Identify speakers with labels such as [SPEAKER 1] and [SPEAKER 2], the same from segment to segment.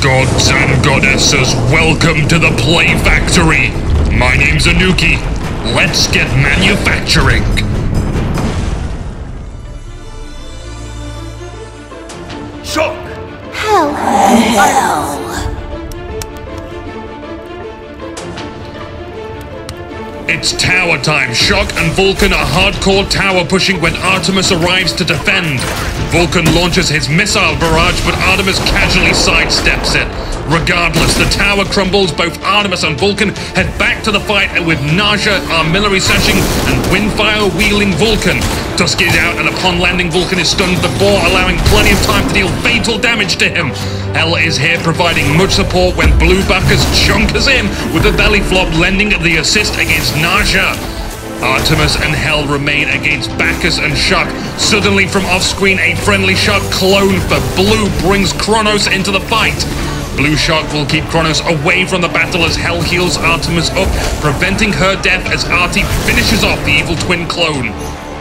[SPEAKER 1] Gods and goddesses, welcome to the Play Factory. My name's Anuki. Let's get manufacturing.
[SPEAKER 2] Shock!
[SPEAKER 3] Hell.
[SPEAKER 1] It's tower time. Shock and Vulcan are hardcore tower pushing when Artemis arrives to defend. Vulcan launches his missile barrage, but Artemis casually sidesteps it. Regardless, the tower crumbles. Both Artemis and Vulcan head back to the fight with Naja artillery sashing and windfire wheeling Vulcan. Tusk is out, and upon landing, Vulcan is stunned, the boar allowing plenty of time to deal fatal damage to him. Hell is here providing much support when Blue Bacchus chunkers in with the belly flop, lending the assist against Naja. Artemis and Hell remain against Bacchus and Shock. Suddenly from off-screen, a friendly Shock clone for Blue brings Kronos into the fight. Blue Shock will keep Kronos away from the battle as Hell heals Artemis up, preventing her death as Artie finishes off the evil twin clone.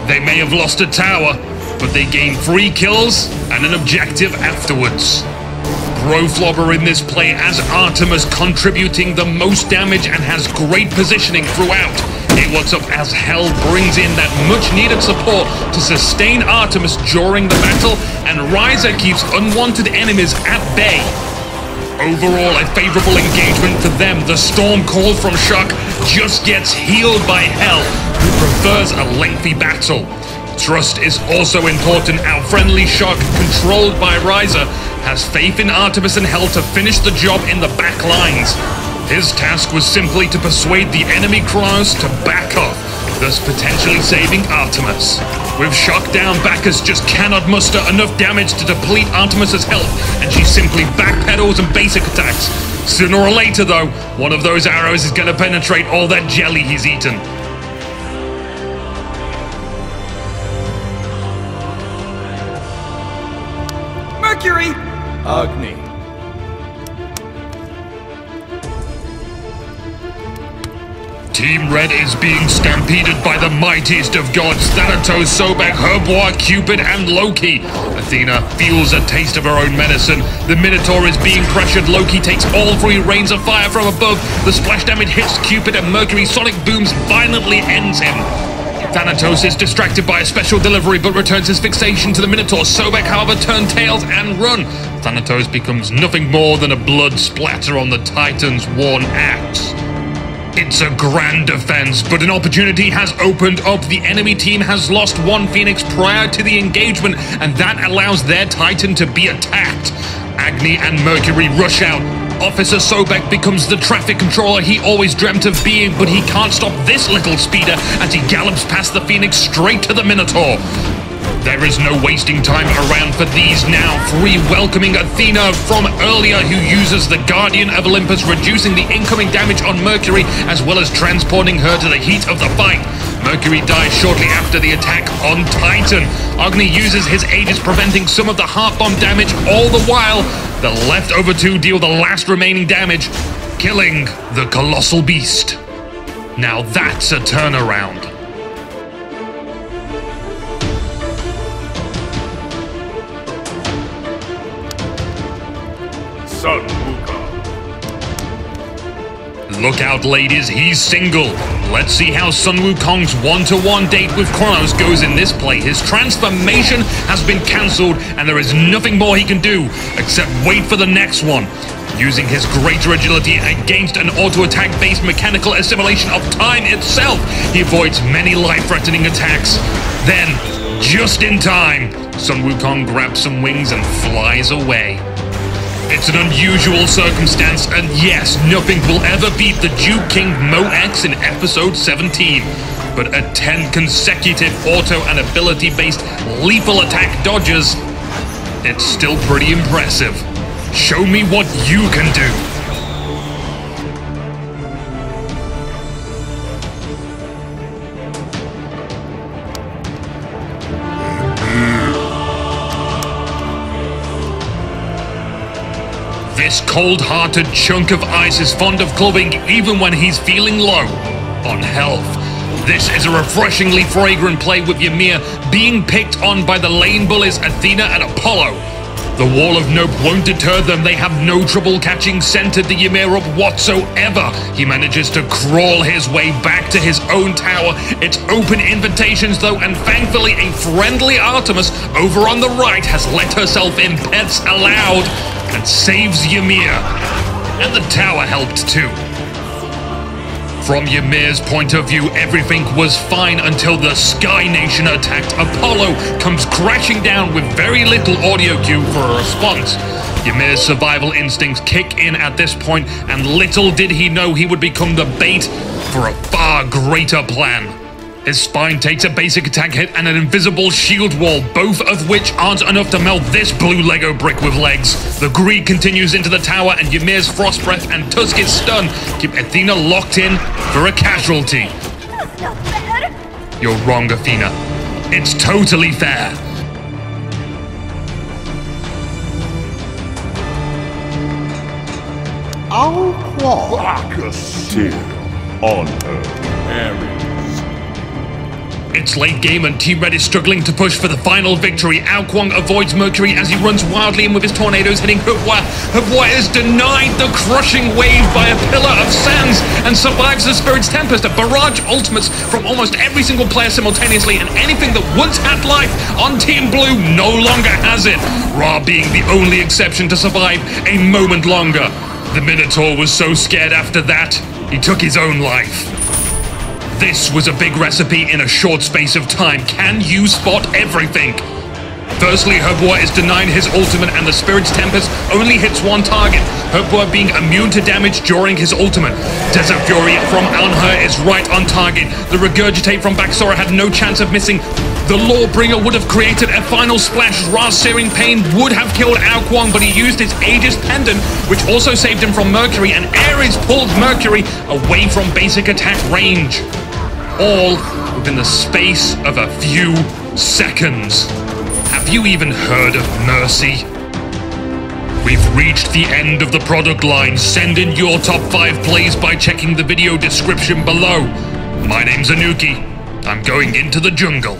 [SPEAKER 1] They may have lost a tower, but they gain 3 kills and an objective afterwards. Broflobber in this play as Artemis, contributing the most damage and has great positioning throughout. Hey, what's up as Hell brings in that much needed support to sustain Artemis during the battle, and Ryza keeps unwanted enemies at bay. Overall, a favorable engagement for them. The storm call from Shock just gets healed by Hell, who prefers a lengthy battle. Trust is also important. Our friendly Shock, controlled by Ryza, has faith in Artemis and Hell to finish the job in the back lines. His task was simply to persuade the enemy Kronos to back off, thus potentially saving Artemis. With Shock down, Bacchus just cannot muster enough damage to deplete Artemis's health, and she simply backpedals and basic attacks. Sooner or later, though, one of those arrows is going to penetrate all that jelly he's eaten.
[SPEAKER 2] Mercury! Agni.
[SPEAKER 1] Team Red is being stampeded by the mightiest of gods, Thanatos, Sobek, Herbois, Cupid, and Loki. Athena feels a taste of her own medicine. The Minotaur is being pressured. Loki takes all 3 rains of fire from above. The splash damage hits Cupid, and Mercury sonic booms violently ends him. Thanatos is distracted by a special delivery, but returns his fixation to the Minotaur. Sobek, however, turn tails and run. Thanatos becomes nothing more than a blood splatter on the Titan's worn axe. It's a grand defense, but an opportunity has opened up. The enemy team has lost 1 Phoenix prior to the engagement, and that allows their Titan to be attacked. Agni and Mercury rush out. Officer Sobek becomes the traffic controller he always dreamt of being, but he can't stop this little speeder as he gallops past the Phoenix straight to the Minotaur. There is no wasting time around for these now. 3 welcoming Athena from earlier, who uses the Guardian of Olympus, reducing the incoming damage on Mercury, as well as transporting her to the heat of the fight. Mercury dies shortly after the attack on Titan. Agni uses his Aegis, preventing some of the heart bomb damage. All the while, the leftover 2 deal the last remaining damage, killing the colossal beast. Now that's a turnaround.
[SPEAKER 2] Son Wukong.
[SPEAKER 1] Look out, ladies, he's single. Let's see how Sun Wukong's 1-to-1 date with Kronos goes in this play. His transformation has been cancelled, and there is nothing more he can do except wait for the next one. Using his greater agility against an auto-attack based mechanical assimilation of time itself, he avoids many life-threatening attacks. Then, just in time, Sun Wukong grabs some wings and flies away. It's an unusual circumstance, and yes, nothing will ever beat the Duke King Mo-X in episode 17. But at 10 consecutive auto and ability-based lethal attack dodges, it's still pretty impressive. Show me what you can do. This cold-hearted chunk of ice is fond of clubbing even when he's feeling low on health. This is a refreshingly fragrant play with Ymir being picked on by the lane bullies Athena and Apollo. The wall of nope won't deter them. They have no trouble catching centered the Ymir up whatsoever. He manages to crawl his way back to his own tower. It's open invitations though, and thankfully a friendly Artemis over on the right has let herself in pets allowed and saves Ymir. And the tower helped too. From Ymir's point of view, everything was fine until the Sky Nation attacked. Apollo comes crashing down with very little audio cue for a response. Ymir's survival instincts kick in at this point, and little did he know he would become the bait for a far greater plan. His spine takes a basic attack hit and an invisible shield wall, both of which aren't enough to melt this blue Lego brick with legs. The greed continues into the tower, and Ymir's frost breath and Tusk's stun keep Athena locked in for a casualty.
[SPEAKER 3] That's not fair.
[SPEAKER 1] You're wrong, Athena. It's totally fair.
[SPEAKER 4] Our claw.
[SPEAKER 2] Focus still on her. Ares.
[SPEAKER 1] It's late game and Team Red is struggling to push for the final victory. Wukong avoids Mercury as he runs wildly in with his tornadoes hitting Hubwa. Hubwa is denied the crushing wave by a pillar of sands and survives the Spirit's Tempest. A barrage ultimates from almost every single player simultaneously, and anything that once had life on Team Blue no longer has it. Ra being the only exception to survive a moment longer. The Minotaur was so scared after that, he took his own life. This was a big recipe in a short space of time. Can you spot everything? Firstly, Hubwa is denied his ultimate, and the Spirit's Tempest only hits one target, Hubwa being immune to damage during his ultimate. Desert Fury from Anhur is right on target. The Regurgitate from Baxora had no chance of missing. The Lawbringer would have created a final splash. Ra's Searing Pain would have killed Wukong, but he used his Aegis Pendant, which also saved him from Mercury, and Ares pulled Mercury away from basic attack range. All within the space of a few seconds. Have you even heard of mercy? We've reached the end of the product line. Send in your top 5 plays by checking the video description below. My name's Anuki. I'm going into the jungle.